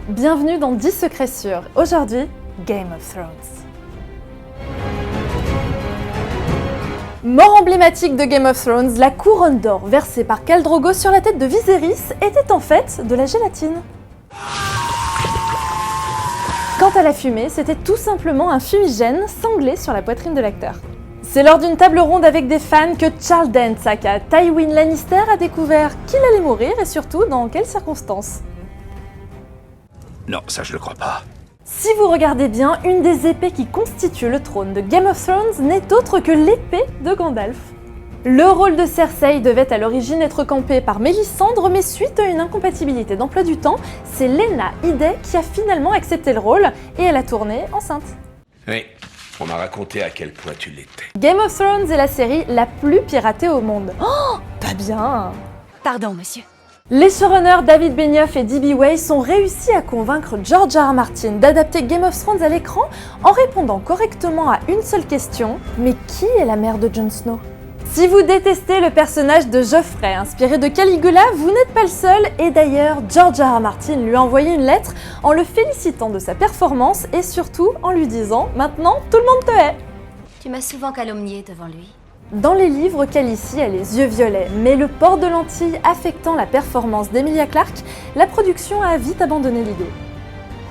bienvenue dans 10 secrets sûrs. Aujourd'hui, Game of Thrones. Mort emblématique de Game of Thrones, la couronne d'or versée par Khal Drogo sur la tête de Viserys était en fait de la gélatine. Quant à la fumée, c'était tout simplement un fumigène sanglé sur la poitrine de l'acteur. C'est lors d'une table ronde avec des fans que Charles Dance, aka Tywin Lannister, a découvert qu'il allait mourir et surtout dans quelles circonstances. Non, ça je le crois pas. Si vous regardez bien, une des épées qui constituent le trône de Game of Thrones n'est autre que l'épée de Gandalf. Le rôle de Cersei devait à l'origine être campé par Mélisandre, mais suite à une incompatibilité d'emploi du temps, c'est Lena Headey qui a finalement accepté le rôle et elle a tourné enceinte. Oui, on m'a raconté à quel point tu l'étais. Game of Thrones est la série la plus piratée au monde. Oh, pas bien! Pardon, monsieur. Les showrunners David Benioff et D.B. Weiss ont réussi à convaincre George R. R. Martin d'adapter Game of Thrones à l'écran en répondant correctement à une seule question: mais qui est la mère de Jon Snow? Si vous détestez le personnage de Joffrey inspiré de Caligula, vous n'êtes pas le seul, et d'ailleurs George R. R. Martin lui a envoyé une lettre en le félicitant de sa performance et surtout en lui disant « Maintenant, tout le monde te hait !» Tu m'as souvent calomnié devant lui. Dans les livres, Khaleesi a les yeux violets, mais le port de lentilles affectant la performance d'Emilia Clarke, la production a vite abandonné l'idée.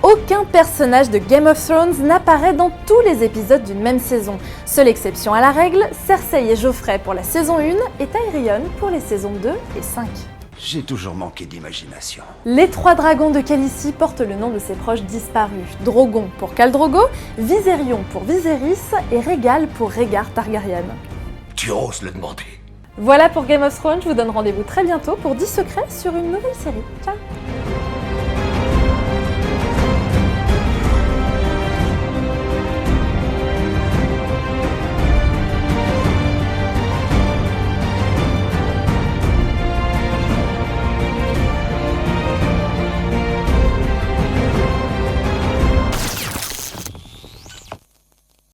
Aucun personnage de Game of Thrones n'apparaît dans tous les épisodes d'une même saison. Seule exception à la règle, Cersei et Joffrey pour la saison 1 et Tyrion pour les saisons 2 et 5. J'ai toujours manqué d'imagination. Les 3 dragons de Khaleesi portent le nom de ses proches disparus. Drogon pour Khal Drogo, Viserion pour Viserys et Rhaegal pour Rhaegar Targaryen. Tu oses le demander. Voilà pour Game of Thrones, je vous donne rendez-vous très bientôt pour 10 secrets sur une nouvelle série. Ciao!